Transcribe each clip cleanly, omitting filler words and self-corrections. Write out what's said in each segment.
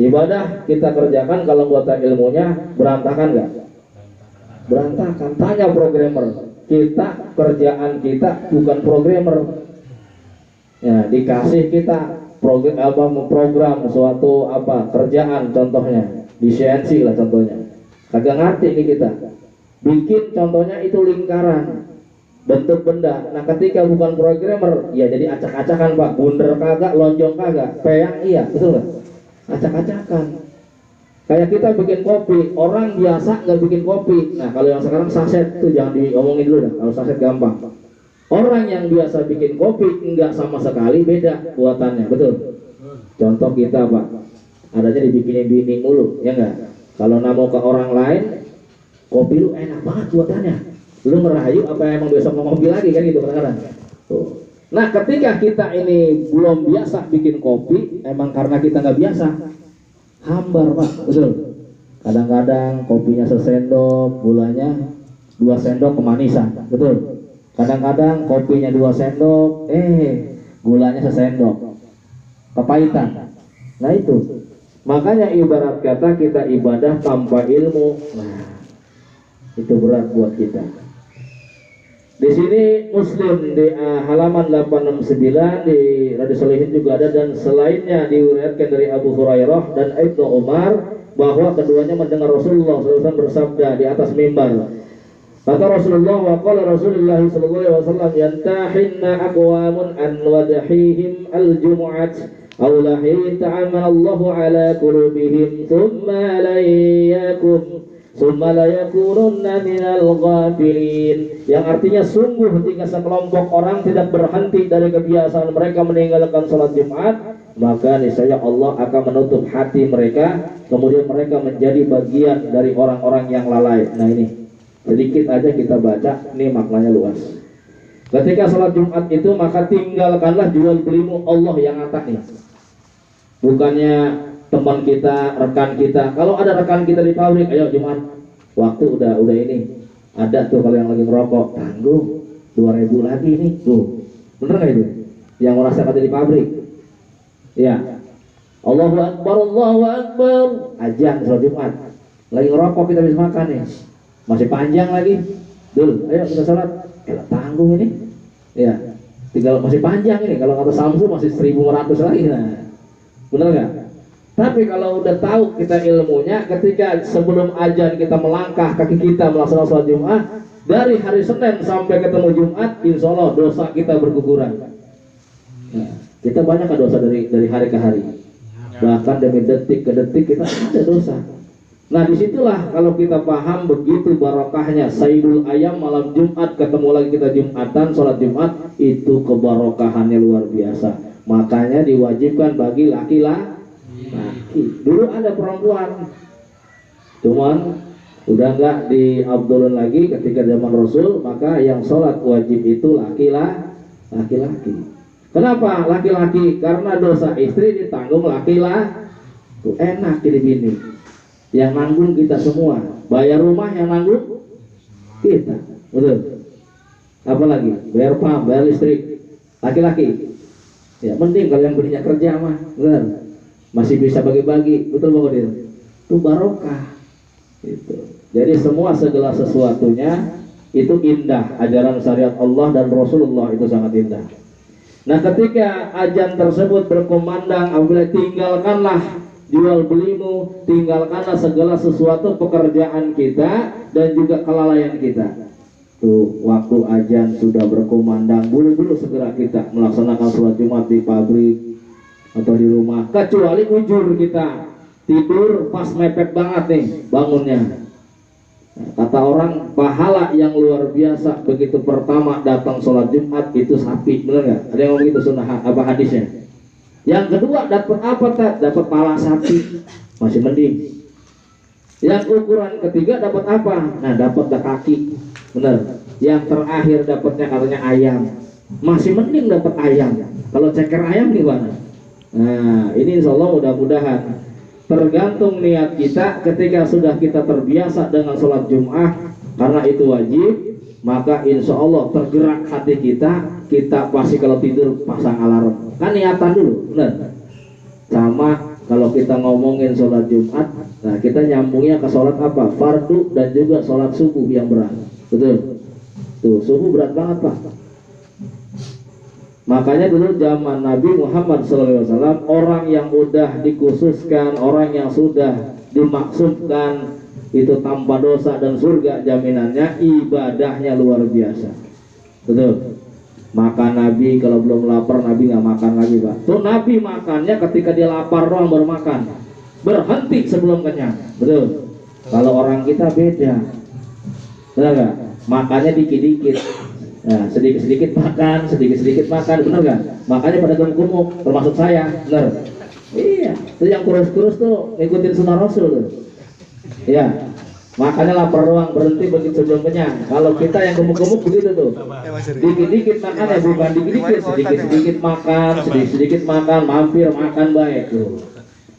Ibadah kita kerjakan, kalau anggota ilmunya berantakan nggak? Berantakan. Tanya programmer. Kita, kerjaan kita bukan programmer. Ya, dikasih kita program suatu kerjaan, contohnya di CNC lah contohnya. Kagak ngerti nih kita. Bikin contohnya itu lingkaran, bentuk benda. Nah ketika bukan programmer, ya jadi acak-acakan Pak. Bundar kagak, lonjong kagak, peyang iya, betul nggak? Acak-acakan. Kayak kita bikin kopi, orang biasa nggak bikin kopi. Nah kalau yang sekarang saset tuh jangan diomongin dulu dah. Kalau saset gampang. Orang yang biasa bikin kopi nggak sama sekali beda buatannya, betul. Contoh kita Pak, adanya dibikinin bini mulu, ya nggak? Kalau namo ke orang lain, kopi lu enak banget buatannya. Lu ngerayu apa emang besok mau ngopi lagi kan gitu kadang-kadang. Tuh. Nah ketika kita ini belum biasa bikin kopi, emang karena kita nggak biasa, hambar Pak, betul. Kadang-kadang kopinya sesendok, gulanya 2 sendok kemanisan, betul. Kadang-kadang kopinya 2 sendok, gulanya sesendok, kepahitan. Nah itu, makanya ibarat kata kita ibadah tanpa ilmu, nah itu berat buat kita. Di sini Muslim di halaman 869 di Riyadhus Shalihin juga ada, dan selainnya diriwayatkan dari Abu Hurairah dan Ibnu Umar bahwa keduanya mendengar Rasulullah SAW bersabda di atas mimbar. Kata Rasulullah, wa qala Rasulullah sallallahu alaihi wasallam, yantahinna aqwamun an wadhihim al-jumu'at aw lahi ta'amana Allahu ala qulubihim thumma la yakununna minal ghafilin. Yang artinya sungguh jika sekelompok orang tidak berhenti dari kebiasaan mereka meninggalkan sholat Jumat, maka niscaya Allah akan menutup hati mereka, kemudian mereka menjadi bagian dari orang-orang yang lalai. Nah ini sedikit aja kita baca, ini maknanya luas. Ketika sholat Jumat itu maka tinggalkanlah jual belimu, Allah yang ngatak nih. Bukannya teman kita, rekan kita. Kalau ada rekan kita di pabrik, ayo Jumat, waktu udah ini. Ada tuh kalau yang lagi ngerokok, tanggung 2.000 lagi nih, tuh. Bener nggak itu? Yang merasa kata di pabrik. Ya. Allahu Akbar, Allahu Akbar. Ajak sholat Jumat. Lagi ngerokok kita bisa makan nih. Masih panjang lagi. Dul, ayo kita sholat. Tanggung ini. Ya. Tinggal masih panjang ini. Kalau kata Samsu masih 1.500 lagi. Nah. Bener nggak? Tapi kalau udah tahu kita ilmunya, ketika sebelum azan kita melangkah kaki kita melaksanakan sholat Jumat, dari hari Senin sampai ketemu Jumat, insya Allah dosa kita berguguran. Nah, kita banyak dosa dari hari ke hari, bahkan demi detik ke detik kita ada dosa. Nah disitulah kalau kita paham begitu barokahnya Sayyidul Ayam malam Jumat, ketemu lagi kita Jumatan sholat Jumat, itu kebarokahannya luar biasa. Makanya diwajibkan bagi laki-laki. Dulu ada perempuan, cuman udah nggak diabdulun lagi ketika zaman Rasul, maka yang sholat wajib itu laki-laki. Kenapa laki-laki? Karena dosa istri ditanggung laki-laki. Tuh enak jadi bini. Yang nanggung kita semua, bayar rumah yang nanggung kita, betul. Apalagi bayar pam, bayar listrik, laki-laki. Ya mending kalau yang bininya kerja mah, benar. Masih bisa bagi-bagi, betul Bang Odil? Itu barokah. Gitu. Jadi segala sesuatunya itu indah. Ajaran syariat Allah dan Rasulullah itu sangat indah. Nah ketika azan tersebut berkumandang, apabila tinggalkanlah jual belimu, tinggalkanlah segala sesuatu pekerjaan kita dan juga kelalaian kita. Tuh waktu azan sudah berkumandang, buru-buru segera kita melaksanakan sholat Jumat di pabrik atau di rumah, kecuali ujur kita tidur pas mepet banget nih bangunnya. Kata orang pahala yang luar biasa begitu pertama datang sholat Jumat itu sapi, benar nggak? Ada yang ngomong gitu sunnah apa hadisnya? Yang kedua dapat apa tak? Dapat pala sapi, masih mending. Yang ukuran ketiga dapat apa? Nah dapat kaki, benar. Yang terakhir dapatnya katanya ayam, masih mending dapat ayam. Kalau ceker ayam gimana? Nah ini insya Allah mudah-mudahan tergantung niat kita. Ketika sudah kita terbiasa dengan sholat Jum'ah karena itu wajib, maka insya Allah tergerak hati kita. Kita pasti kalau tidur pasang alarm, kan niatan dulu, benar. Sama kalau kita ngomongin sholat Jumat, nah kita nyambungnya ke sholat apa? Fardu dan juga sholat subuh yang berat. Betul? Tuh, subuh berat banget Pak. Makanya dulu zaman Nabi Muhammad SAW, orang yang udah dikhususkan, orang yang sudah dimaksudkan itu tanpa dosa dan surga jaminannya, ibadahnya luar biasa. Betul? Makan Nabi kalau belum lapar Nabi nggak makan lagi Pak. Tuh Nabi makannya ketika dia lapar doang baru makan, berhenti sebelum kenyang. Betul? Kalau orang kita beda, benar nggak? Makannya dikit-dikit, nah, sedikit-sedikit makan, sedikit-sedikit makan, benar nggak? Makanya pada gemuk-gemuk, termasuk saya, benar? Iya, itu yang kurus-kurus tuh ngikutin sunnah Rasul tuh. Iya. Makanya lapar doang, berhenti begitu sebelum kenyang. Kalau kita yang gemuk-gemuk begitu tuh, dikit-dikit makan ya, bukan dikit-dikit, sedikit-sedikit makan, sedikit-sedikit makan, mampir makan baik tuh.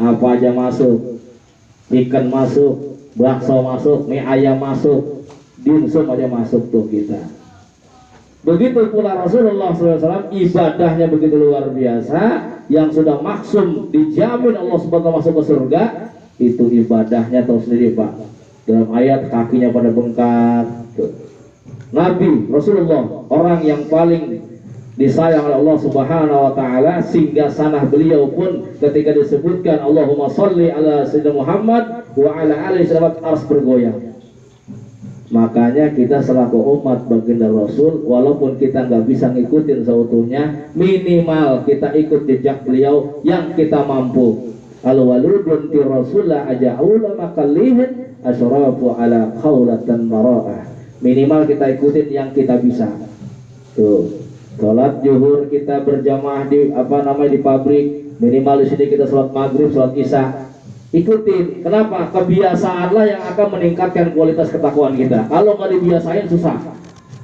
Apa aja masuk, ikan masuk, bakso masuk, mie ayam masuk, dimsum aja masuk tuh kita. Begitu pula Rasulullah SAW, ibadahnya begitu luar biasa, yang sudah maksum dijamin Allah Subhanahu masuk ke surga, itu ibadahnya tahu sendiri Pak. Dalam ayat kakinya pada bengkak. Nabi Rasulullah, orang yang paling disayang oleh Allah Subhanahu wa taala, sehingga sanah beliau pun ketika disebutkan Allahumma sholli ala sayyidina Muhammad wa ala alihi wasallam harus bergoyang. Makanya kita selaku umat baginda Rasul, walaupun kita nggak bisa ngikutin seutuhnya, minimal kita ikut jejak beliau yang kita mampu. Al-waludun ti rasulah aja'ula makalihin asyrafu ala khawlatan mara'ah. Minimal kita ikutin yang kita bisa. Tuh, sholat zuhur kita berjamaah di di pabrik, minimal di sini kita sholat maghrib, sholat isya. Ikutin. Kenapa? Kebiasaanlah yang akan meningkatkan kualitas ketakwaan kita. Kalau nggak dibiasain susah.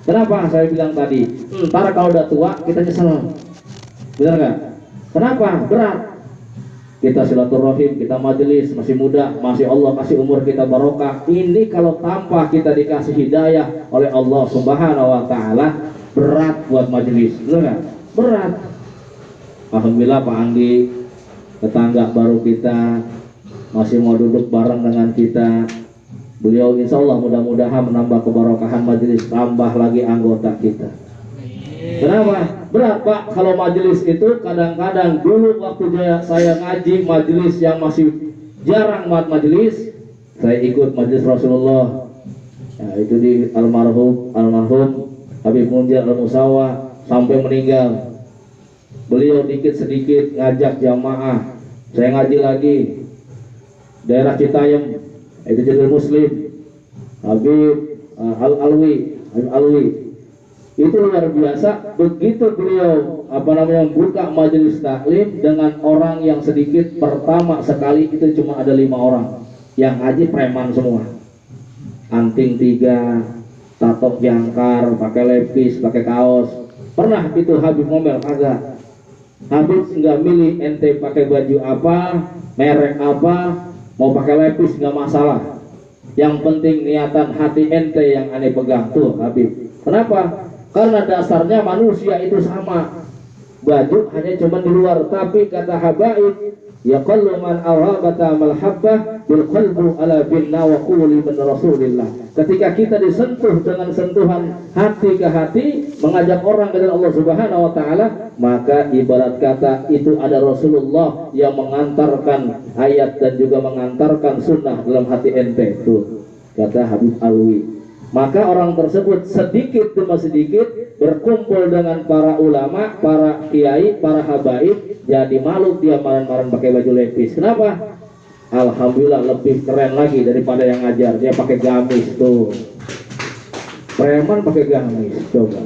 Kenapa? Saya bilang tadi, ntar kalau udah tua kita nyesel. Benar nggak? Kenapa? Berat. Kita silaturahim, kita majelis, masih muda, masih Allah kasih umur kita barokah. Ini kalau tanpa kita dikasih hidayah oleh Allah Subhanahu wa taala, berat buat majelis. Benar? Berat. Alhamdulillah Pak Anggi, tetangga baru kita, masih mau duduk bareng dengan kita. Beliau insya Allah mudah-mudahan menambah kebarokahan majelis, tambah lagi anggota kita. Kenapa? Berat Pak, kalau majelis itu kadang-kadang dulu waktu saya ngaji majelis yang masih jarang banget majelis, saya ikut majelis Rasulullah. Nah, itu di almarhum Habib Munjir Al-Musawa sampai meninggal. Beliau dikit-sedikit ngajak jamaah. Saya ngaji lagi daerah Citayam, itu Jadul Muslim, Habib Alwi. Itu luar biasa. Begitu beliau buka majelis taklim dengan orang yang sedikit, pertama sekali itu cuma ada 5 orang yang ngaji, preman semua, anting 3, tato jangkar, pakai lepis, pakai kaos. Pernah itu Habib ngomel, kagak, Habib nggak milih ente pakai baju apa, merek apa, mau pakai lepis nggak masalah, yang penting niatan hati ente yang aneh pegang. Tuh Habib. Kenapa? Karena dasarnya manusia itu sama, baju hanya cuma di luar. Tapi kata habaib, ya qallu man arabata malhabbah bil qalbu ala binna wa quli min Rasulillah. Ketika kita disentuh dengan sentuhan hati ke hati, mengajak orang kepada Allah Subhanahu wa taala, maka ibarat kata itu ada Rasulullah yang mengantarkan ayat dan juga mengantarkan sunnah dalam hati ente. Tuh kata Habib Alwi. Maka orang tersebut sedikit demi sedikit berkumpul dengan para ulama, para kiai, para habaib, jadi malu dia maran-maran pakai baju lepis. Kenapa? Alhamdulillah lebih keren lagi daripada yang ngajar. Dia pakai gamis tuh. Preman pakai gamis, coba.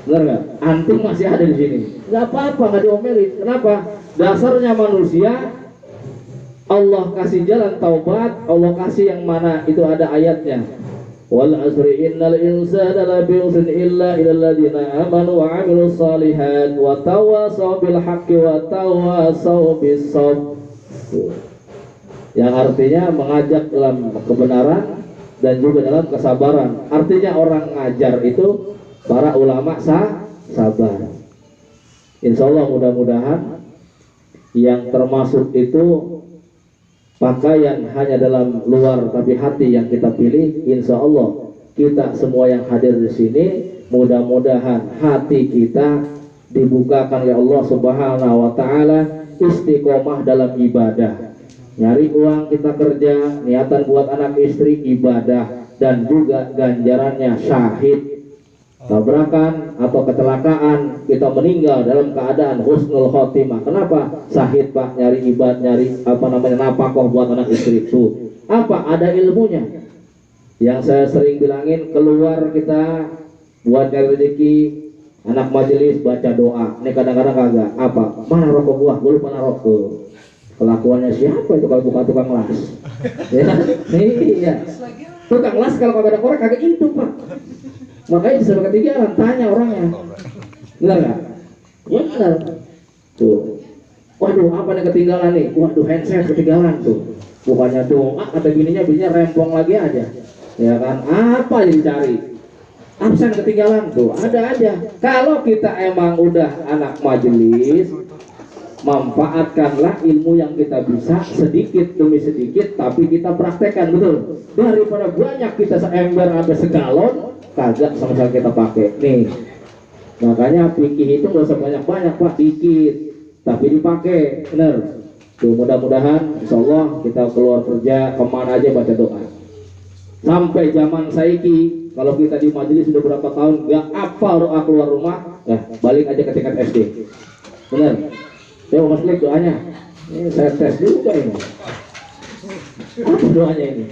Benar nggak? Antum masih ada di sini. Nggak apa-apa, nggak diomelin. Kenapa? Dasarnya manusia. Allah kasih jalan taubat, Allah kasih yang mana itu ada ayatnya. Wal asri innal insana lafi khusrin illa illal ladzina amanu wa 'amilus shalihat wa tawassaw bil haqqi wa tawassaw bis sabr. Yang artinya mengajak dalam kebenaran dan juga dalam kesabaran. Artinya orang ngajar itu para ulama sabar. Insya Allah mudah-mudahan yang termasuk itu pakaian hanya dalam luar tapi hati yang kita pilih. Insya Allah kita semua yang hadir di sini mudah-mudahan hati kita dibukakan oleh Allah Subhanahu wa taala, istiqomah dalam ibadah. Nyari uang kita kerja, niatan buat anak istri ibadah, dan juga ganjarannya syahid. Tabrakan atau kecelakaan kita meninggal dalam keadaan husnul khotimah. Kenapa? Syahid Pak, nyari ibadah, nyari nafkah buat anak istri itu. Apa? Ada ilmunya. Yang saya sering bilangin, keluar kita buat nyari rezeki, anak majelis baca doa. Ini kadang-kadang kagak. Apa? Mana rokok gua? Gua lupa rokok. Kelakuannya siapa itu kalau bukan tukang las? Ya, iya. Tukang las kalau kagak ada korek kagak hidup Pak. Makanya di sebelah ketinggalan, tanya orangnya. Benar nggak? Benar. Tuh. Waduh, apa nih ketinggalan nih? Waduh, handset ketinggalan tuh. Bukannya doa, kata bininya rempong lagi aja. Ya kan? Apa yang dicari? Absen ketinggalan tuh, ada aja. Kalau kita emang udah anak majelis, manfaatkanlah ilmu yang kita bisa sedikit demi sedikit, tapi kita praktekkan, betul. Daripada banyak kita seember sampai segalon, kagak sama sekali kita pakai. Nih, makanya fikih itu nggak usah banyak-banyak Pak, dikit, tapi dipakai, bener. Tuh, mudah-mudahan insya Allah kita keluar kerja kemana aja baca doa. Sampai zaman saiki, kalau kita di majelis sudah berapa tahun nggak hafal doa keluar rumah, balik aja ke tingkat SD, bener. Ya Mas Lek doanya, ini saya tes juga ini. Apa doanya ini?